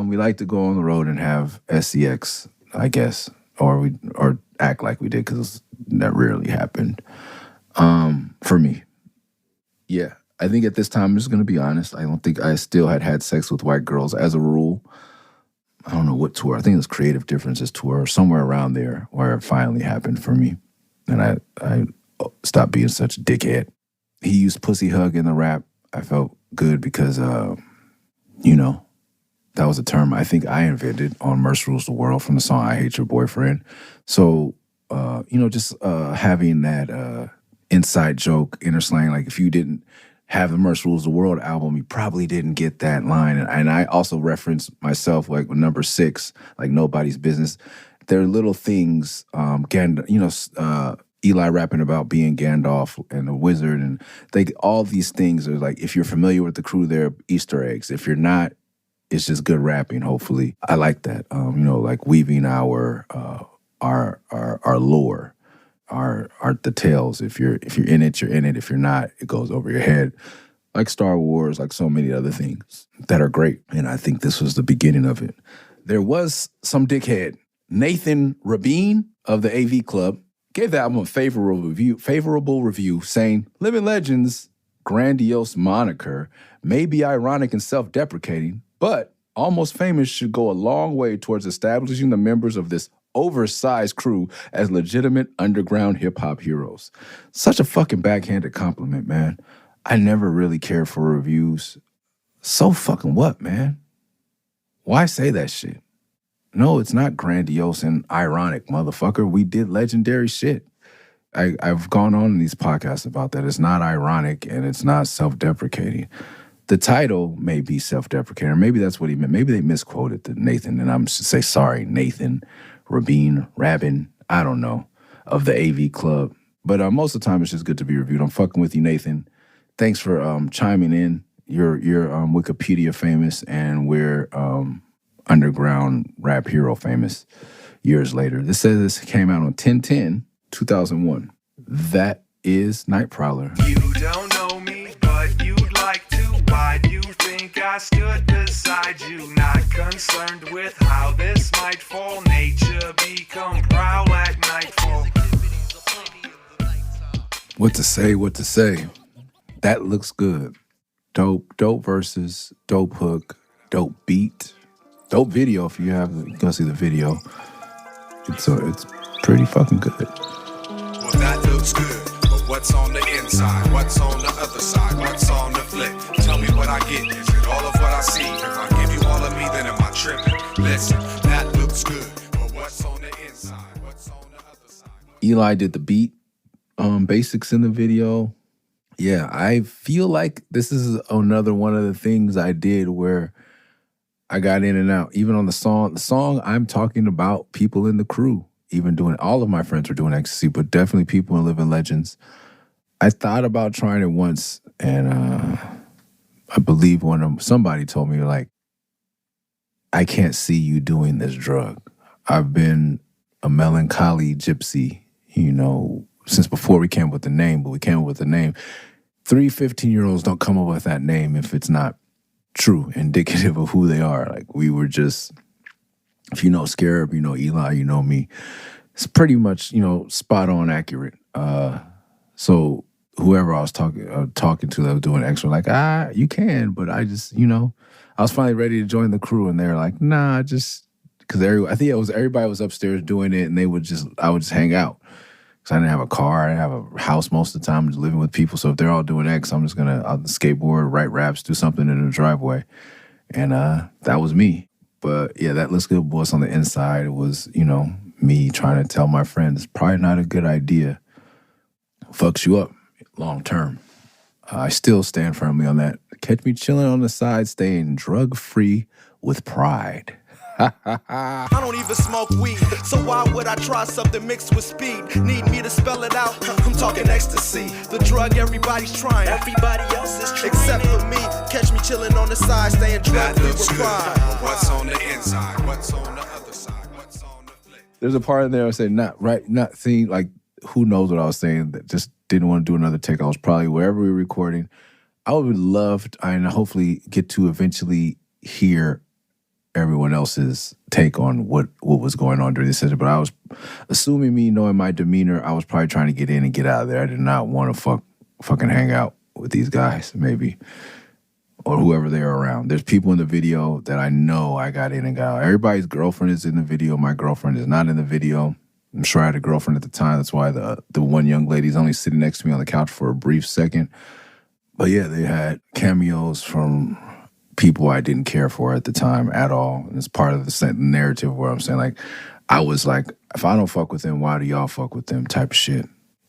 We like to go on the road and have SCX, I guess, or act like we did because that rarely happened. For me, yeah, I think at this time, I'm just gonna be honest. I don't think I still had sex with white girls as a rule. I don't know what tour. I think it was Creative Differences tour or somewhere around there where it finally happened for me, and I stopped being such a dickhead. He used pussy hug in the rap. I felt good because that was a term I think I invented on Murs Rules the World from the song I Hate Your Boyfriend. So, just having that inside joke, inner slang, like if you didn't have the Murs Rules the World album, you probably didn't get that line. And I also reference myself, like with number 6, like Nobody's Business. There are little things, Eli rapping about being Gandalf and a wizard. And all these things are like, if you're familiar with the crew, they're Easter eggs. If you're not, it's just good rapping, hopefully. I like that. Like weaving our lore, our details. If you're in it, you're in it. If you're not, it goes over your head. Like Star Wars, like so many other things that are great. And I think this was the beginning of it. There was some dickhead, Nathan Rabin of the AV Club, gave the album a favorable review, saying, Living Legends' grandiose moniker may be ironic and self-deprecating, but Almost Famous should go a long way towards establishing the members of this oversized crew as legitimate underground hip-hop heroes. Such a fucking backhanded compliment, man. I never really cared for reviews. So fucking what, man? Why say that shit? No, it's not grandiose and ironic, motherfucker. We did legendary shit. I've gone on in these podcasts about that. It's not ironic and it's not self-deprecating. The title may be self-deprecating, or maybe that's what he meant. Maybe they misquoted the Nathan, and I'm just say sorry, Nathan, Rabin, I don't know, of the AV Club. But most of the time, it's just good to be reviewed. I'm fucking with you, Nathan. Thanks for chiming in. You're Wikipedia famous, and we're underground rap hero famous years later. This says this came out on 10/10/2001. That is Night Prowler. You don't know me, but you'd like to. Why do you think I stood beside you? Not concerned with how this might fall. Nature become prowl at nightfall. What to say? That looks good. Dope verses, dope hook, dope beat, dope video. If you go see the video, it's pretty fucking good. Well, that looks good, but what's on the inside? What's on the other side? What's on the flip? Tell me what I get. Is it all of what I see? If I give you all of me, then am I tripping? Listen, that looks good, but what's on the inside? What's on the other side? Eli did the beat basics in the video. Yeah, I feel like this is another one of the things I did where I got in and out. Even on the song, I'm talking about people in the crew. Even doing, all of my friends were doing ecstasy, but definitely people in Living Legends. I thought about trying it once, and I believe somebody told me, like, I can't see you doing this drug. I've been a melancholy gypsy, since before we came up with the name, but we came up with the name. 3 15-year-olds don't come up with that name if it's not true, indicative of who they are. Like, we were just, if you know Scarab, you know Eli, you know me. It's pretty much, spot on accurate. So whoever I was talking to that was doing extra, like, you can, but I just, I was finally ready to join the crew, and they were like, nah, just, because I think everybody was upstairs doing it, and I would just hang out. Because I didn't have a car, I didn't have a house most of the time, just living with people. So if they're all doing X, I'm just I'll skateboard, write raps, do something in the driveway. And that was me. But yeah, that looks good, boys on the inside. It was, me trying to tell my friends, it's probably not a good idea. Fucks you up long term. I still stand firmly on that. Catch me chilling on the side, staying drug-free with pride. I don't even smoke weed, so why would I try something mixed with speed? Need me to spell it out? I'm talking ecstasy, the drug everybody's trying. Everybody else is trying, except for me. Catch me chilling on the side, staying drug-free with pride. What's on the inside? What's on the other side? What's on the flip? There's a part in there I said, not seeing, like, who knows what I was saying, that just didn't want to do another take. I was probably wherever we were recording. I would love to, and hopefully get to eventually hear everyone else's take on what was going on during this session. But I was assuming, me knowing my demeanor, I was probably trying to get in and get out of there. I did not want to fucking hang out with these guys, maybe, or whoever they are around. There's people in the video that I know I got in and got out. Everybody's girlfriend is in the video. My girlfriend is not in the video. I'm sure I had a girlfriend at the time. That's why the one young lady's only sitting next to me on the couch for a brief second. But yeah, they had cameos from people I didn't care for at the time at all. And it's part of the narrative where I'm saying, like, I was like, if I don't fuck with them, why do y'all fuck with them type of shit?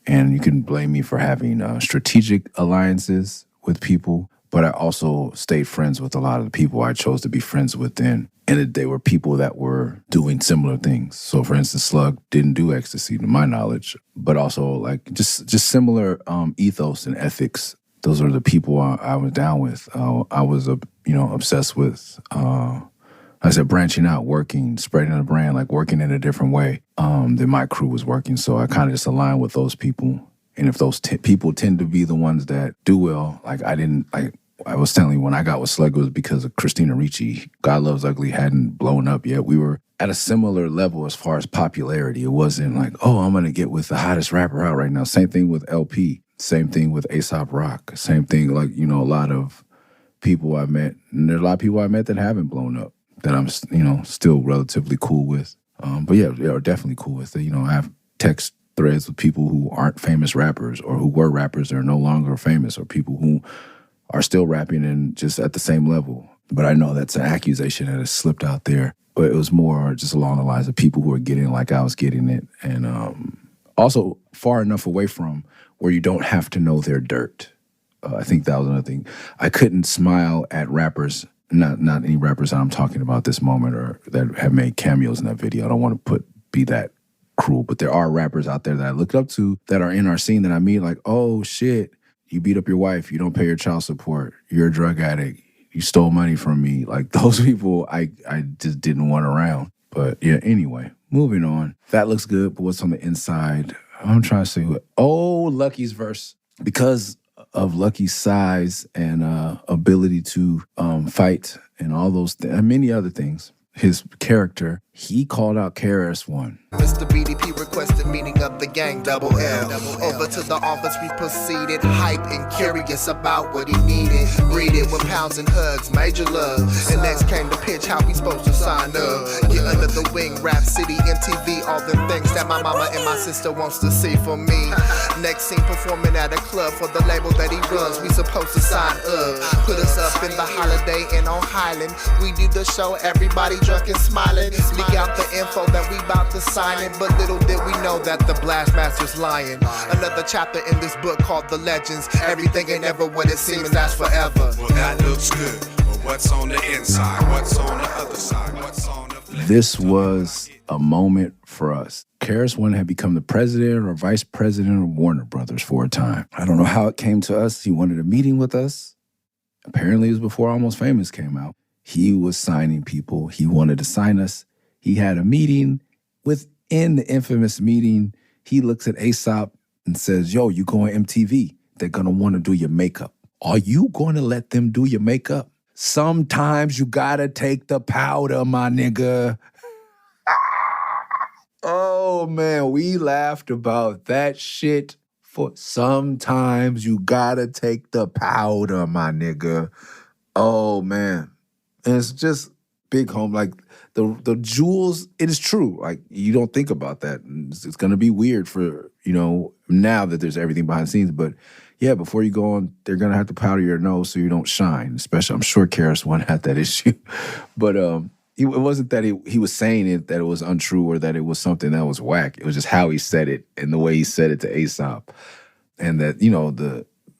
And you can blame me for having strategic alliances with people, but I also stayed friends with a lot of the people I chose to be friends with then. And they were people that were doing similar things. So, for instance, Slug didn't do ecstasy, to my knowledge, but also, like, just similar ethos and ethics. Those are the people I was down with. I was, obsessed with, I said, branching out, working, spreading the brand, like working in a different way than my crew was working. So I kind of just aligned with those people. And if those people tend to be the ones that do well, like, I was telling you, when I got with Slug, it was because of Christina Ricci. God Loves Ugly hadn't blown up yet. We were at a similar level as far as popularity. It wasn't like, oh, I'm going to get with the hottest rapper out right now. Same thing with LP. Same thing with A$AP Rock. Same thing, like, a lot of people I met. And there's a lot of people I met that haven't blown up that I'm, still relatively cool with. But yeah, they are definitely cool with it. I have text threads with people who aren't famous rappers, or who were rappers that are no longer famous, or people who are still rapping and just at the same level. But I know that's an accusation that has slipped out there. But it was more just along the lines of people who are getting like I was getting it. And Also far enough away from where you don't have to know their dirt. I think that was another thing. I couldn't smile at rappers, not any rappers that I'm talking about this moment or that have made cameos in that video. I don't want to be that cruel, but there are rappers out there that I look up to that are in our scene that I meet like, oh shit, you beat up your wife, you don't pay your child support, you're a drug addict, you stole money from me. Like those people I just didn't want around. But yeah, anyway, moving on. That looks good, but what's on the inside? I'm trying to say Lucky's verse. Because of Lucky's size and ability to fight and all those and many other things, his character, he called out KRS-One. Mr. BDP requested meeting of the gang, double L. Over to the office we proceeded, hype and curious about what he needed. Greeted with pounds and hugs, major love. And next came the pitch, how we supposed to sign up. Get under the wing, Rap City, MTV, all them things that my mama and my sister wants to see for me. Next scene performing at a club for the label that he runs, we supposed to sign up. Put us up in the Holiday Inn on Highland. We do the show, everybody drunk and smiling. Leak out the info that we about to sign it, but little did we know that the Blast Master's lying. Another chapter in this book called The Legends. Everything ain't ever what it seems, and that's forever. Well, that looks good, but what's on the inside? What's on the other side? What's on the flip? This was a moment for us. KRS-One had become the president or vice president of Warner Brothers for a time. I don't know how it came to us. He wanted a meeting with us. Apparently it was before Almost Famous came out. He was signing people. He wanted to sign us. He had a meeting. Within the infamous meeting, he looks at Aesop and says, yo, you go on MTV. They're going to want to do your makeup. Are you going to let them do your makeup? Sometimes you got to take the powder, my nigga. Oh, man, we laughed about that shit for sometimes you got to take the powder, my nigga. Oh, man. And it's just big home, like the jewels, it is true. Like, you don't think about that. It's going to be weird for, now that there's everything behind the scenes. But yeah, before you go on, they're going to have to powder your nose so you don't shine. Especially, I'm sure KRS-One had that issue. But it wasn't that he was saying it, that it was untrue or that it was something that was whack. It was just how he said it and the way he said it to Aesop. And that,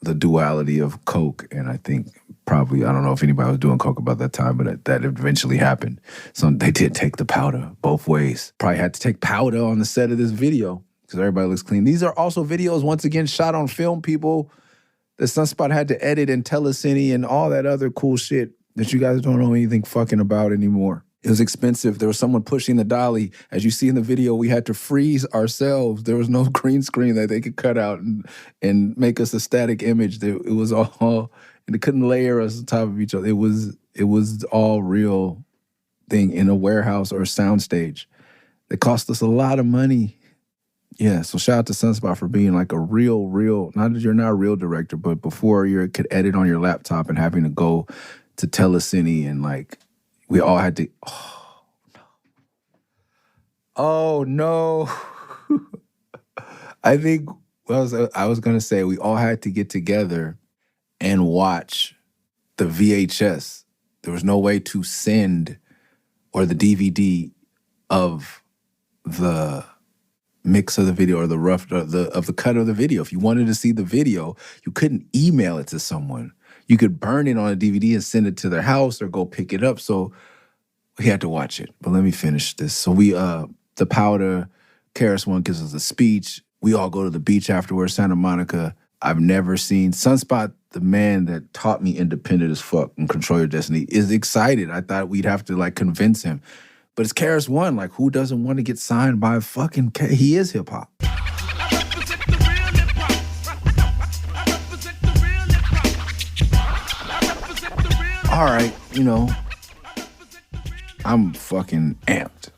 the duality of coke. And I think probably, I don't know if anybody was doing coke about that time, but that eventually happened. So they did take the powder both ways. Probably had to take powder on the set of this video because everybody looks clean. These are also videos, once again, shot on film, people. The Sunspot had to edit and telecine and all that other cool shit that you guys don't know anything fucking about anymore. It was expensive. There was someone pushing the dolly. As you see in the video, we had to freeze ourselves. There was no green screen that they could cut out and make us a static image. It was all, and they couldn't layer us on top of each other. It was all real thing in a warehouse or a soundstage. It cost us a lot of money. Yeah, so shout out to Sunspot for being like a real, not that you're not a real director, but before you could edit on your laptop and having to go to telecine and like, we all had to, oh no. I think, I was going to say, we all had to get together and watch the VHS. There was no way to send, or the DVD of the mix of the video or the rough, of the cut of the video. If you wanted to see the video, you couldn't email it to someone. You could burn it on a DVD and send it to their house or go pick it up. So we had to watch it. But let me finish this. So we, the powder, KRS-One gives us a speech. We all go to the beach afterwards, Santa Monica. I've never seen Sunspot, the man that taught me independent as fuck and control your destiny, is excited. I thought we'd have to like convince him. But it's KRS-One. Like, who doesn't want to get signed by fucking he is hip hop. All right, I'm fucking amped.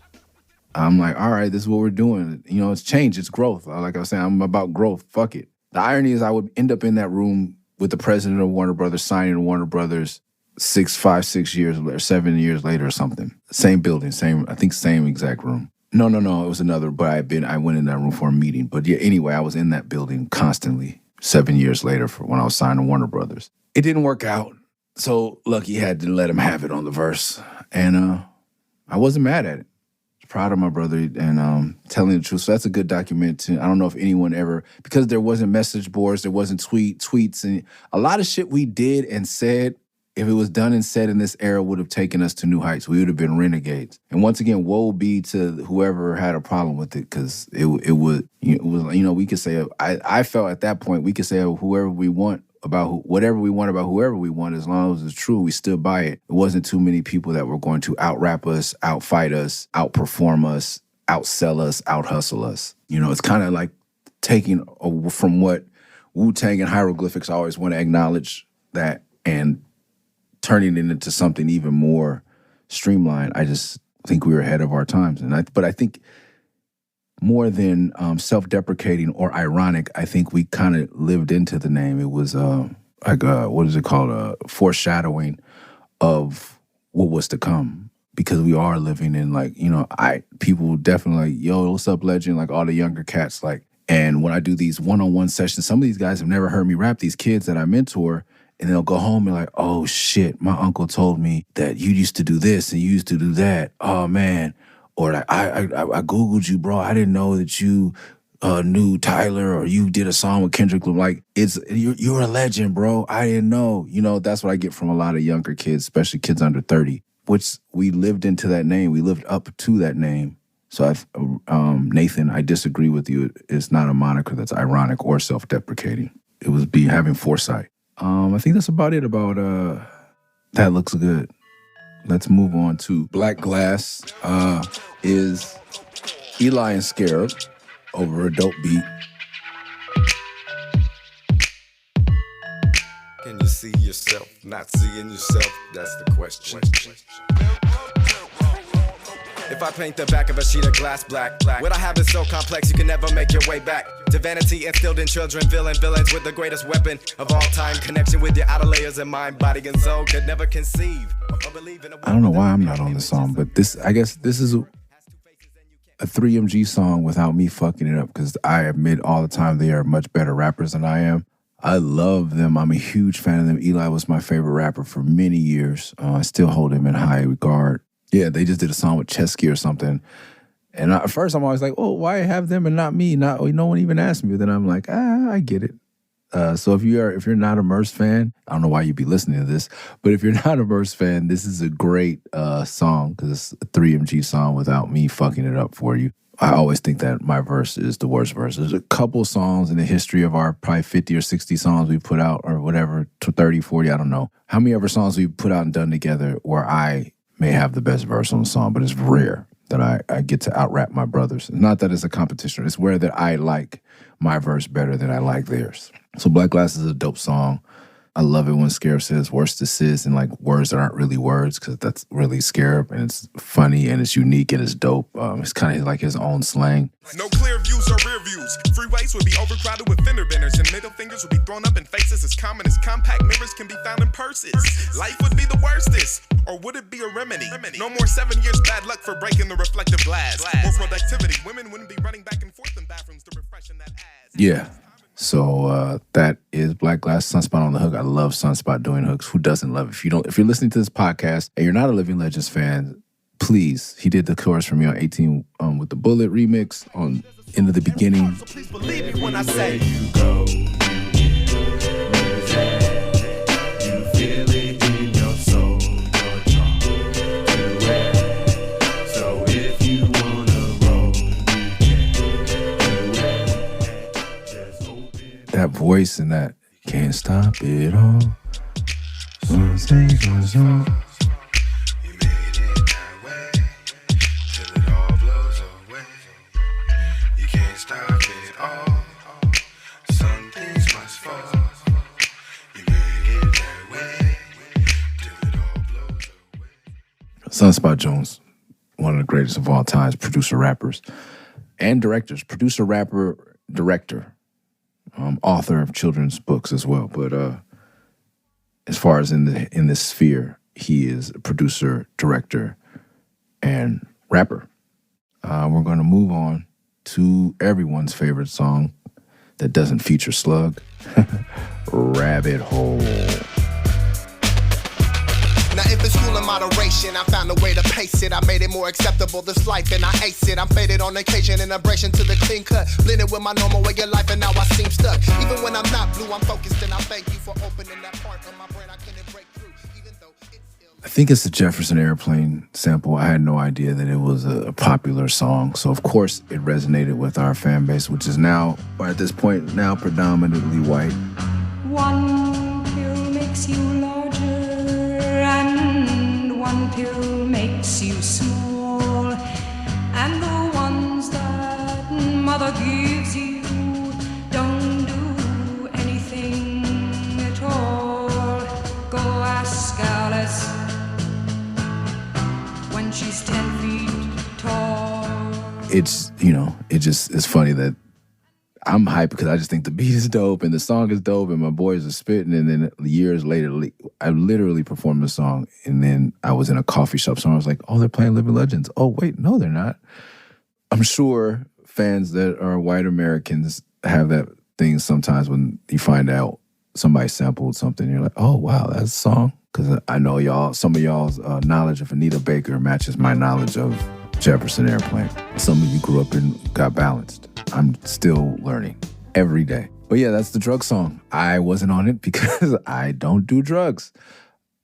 I'm like, all right, this is what we're doing. It's change, it's growth. Like I was saying, I'm about growth. Fuck it. The irony is I would end up in that room with the president of Warner Brothers, signing Warner Brothers 6 years later, 7 years later or something. Same building, same exact room. No, it was another, but I went in that room for a meeting. But yeah, anyway, I was in that building constantly 7 years later for when I was signing Warner Brothers. It didn't work out. So Lucky had to let him have it on the verse. And I wasn't mad at it. proud of my brother and telling the truth. So that's a good document. I don't know if anyone ever, because there wasn't message boards, there wasn't tweets, and a lot of shit we did and said, if it was done and said in this era, would have taken us to new heights. We would have been renegades. And once again, woe be to whoever had a problem with it, because it was, we could say, I felt at that point, we could say whoever we want about whatever we want about whoever we want, as long as it's true, we stood by it. It wasn't too many people that were going to out-rap us, out-fight us, outperform us, outsell us, out-hustle us. It's kind of like taking from what Wu-Tang and hieroglyphics, I always want to acknowledge that, and turning it into something even more streamlined. I just think we were ahead of our times. But I think more than self-deprecating or ironic, I think we kind of lived into the name. It was what is it called? Foreshadowing of what was to come. Because we are living in people definitely like, yo, what's up, legend? Like all the younger cats, and when I do these one-on-one sessions, some of these guys have never heard me rap, these kids that I mentor. And they'll go home and like, oh shit, my uncle told me that you used to do this and you used to do that. Oh man. Or like, I Googled you, bro. I didn't know that you knew Tyler or you did a song with Kendrick Lamar. Like, you're a legend, bro. I didn't know. That's what I get from a lot of younger kids, especially kids under 30, which we lived into that name. We lived up to that name. So Nathan, I disagree with you. It's not a moniker that's ironic or self-deprecating. It was having foresight. I think that's about it about That Looks Good. Let's move on to Black Glass. Is Eli and Scarab over a dope beat. Can you see yourself not seeing yourself? That's the question. If I paint the back of a sheet of glass black, would I have it so complex you can never make your way back to vanity instilled in children, villains with the greatest weapon of all time, connection with your outer layers of mind, body, and soul, could never conceive or believe in a world. I don't know why I'm not on the song, but I guess this is a 3MG song without me fucking it up, because I admit all the time they are much better rappers than I am. I love them. I'm a huge fan of them. Eli was my favorite rapper for many years. I still hold him in high regard. Yeah, they just did a song with Chesky or something. And at first I'm always like, oh, why have them and not me? No one even asked me. But then I'm like, I get it. So if you're not a Murs fan, I don't know why you'd be listening to this, but if you're not a Murs fan, this is a great song, because it's a 3MG song without me fucking it up for you. I always think that my verse is the worst verse. There's a couple songs in the history of our probably 50 or 60 songs we put out, or whatever, 30, 40, I don't know. How many other songs we've put out and done together where I may have the best verse on the song, but it's rare that I get to out-rap my brothers. It's not that it's a competition. It's rare that I like my verse better than I like theirs. So Black Glass is a dope song. I love it when Scarab says worse to sis and like words that aren't really words, because that's really Scarab, and it's funny and it's unique and it's dope. It's kind of like his own slang. No clear views or rear views. Freeways would be overcrowded with fender benders, and middle fingers would be thrown up in faces as common as compact mirrors can be found in purses. Life would be the worstest, or would it be a remedy? No more 7 years bad luck for breaking the reflective glass. More productivity. Women wouldn't be running back and forth in bathrooms to refresh in that ass. Yeah. So that is Black Glass, Sunspot on the hook. I love Sunspot doing hooks. Who doesn't love it? If you're listening to this podcast and you're not a Living Legends fan, please, he did the chorus for me on 18 with the Bullet remix on Into the Beginning. So please believe me when I say You go, you feel it in your soul, you're drawn to it. So if you wanna roll, you can do it. Just open. That voice and that can't stop it all. One thing was on. You made it that way, till it all blows away. You can't stop it all. Some things must fall. You made it that way, till it all blows away. Sunspot Jones, one of the greatest of all times, producer, rappers, and directors. Producer, rapper, director, author of children's books as well. But as far as in this sphere, he is a producer, director, and rapper. We're going to move on to everyone's favorite song that doesn't feature Slug, Rabbit Hole. Now if it's cool in moderation, I found a way to pace it. I made it more acceptable this life and I ace it. I'm faded on occasion in abrasion to the clean cut. Blended with my normal way of life and now I seem stuck. Even when I'm not blue, I'm focused and I thank you for opening that part of my brain I couldn't break through. Even though it's ill. I think it's the Jefferson Airplane sample. I had no idea that it was a popular song. So of course it resonated with our fan base, which is now, or at this point, now predominantly white. One pill makes you larger and one pill makes you small. And the ones that mother gives you don't do anything at all. Go ask Alice when she's 10 feet tall. It's, it's funny that I'm hyped because I just think the beat is dope and the song is dope and my boys are spitting. And then years later, I literally performed the song and then I was in a coffee shop. So I was like, oh, they're playing Living Legends. Oh, wait, no, they're not. I'm sure fans that are white Americans have that thing sometimes when you find out somebody sampled something. You're like, oh, wow, that's a song. Because I know some of y'all's knowledge of Anita Baker matches my knowledge of Jefferson Airplane. Some of you grew up and got balanced. I'm still learning every day. But yeah, that's the drug song. I wasn't on it because I don't do drugs.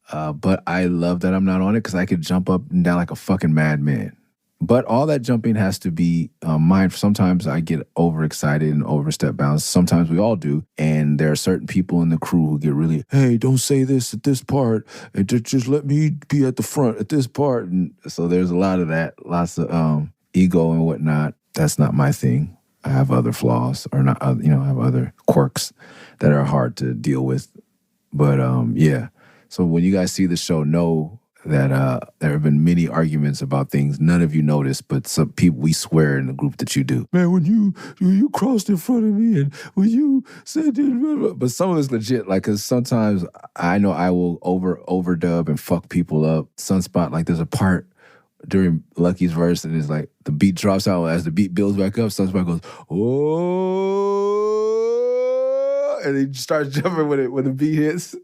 But I love that I'm not on it because I could jump up and down like a fucking madman. But all that jumping has to be mindful. Sometimes I get overexcited and overstep bounds. Sometimes we all do. And there are certain people in the crew who get really, hey, don't say this at this part. And just let me be at the front at this part. And so there's a lot of that, lots of ego and whatnot. That's not my thing. I have other flaws or not, I have other quirks that are hard to deal with. But yeah. So when you guys see the show, know that there have been many arguments about things none of you notice, but some people, we swear in the group that you do. Man, when you crossed in front of me and when you said this, but some of it's legit, like, because sometimes I know I will overdub and fuck people up. Sunspot, like there's a part during Lucky's verse and it's like the beat drops out as the beat builds back up. Sunspot goes, oh, and he starts jumping when the beat hits.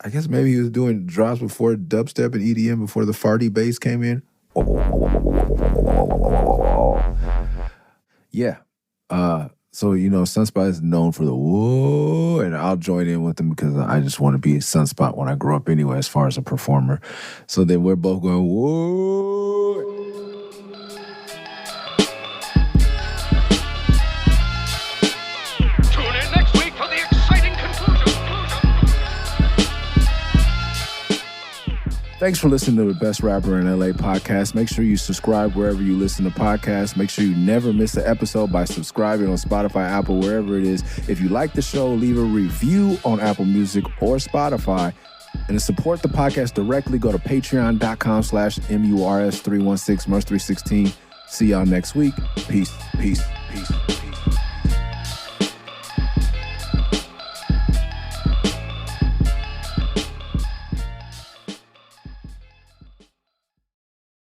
I guess maybe he was doing drops before dubstep and EDM before the farty bass came in. Yeah. So, Sunspot is known for the whoa, and I'll join in with them because I just want to be Sunspot when I grow up anyway, as far as a performer. So then we're both going, whoa. Tune in next week for the exciting conclusion. Thanks for listening to the Best Rapper in LA podcast. Make sure you subscribe wherever you listen to podcasts. Make sure you never miss an episode by subscribing on Spotify, Apple, wherever it is. If you like the show, leave a review on Apple Music or Spotify. And to support the podcast directly, go to patreon.com/MURS316, Murs316. See y'all next week. Peace, peace, peace.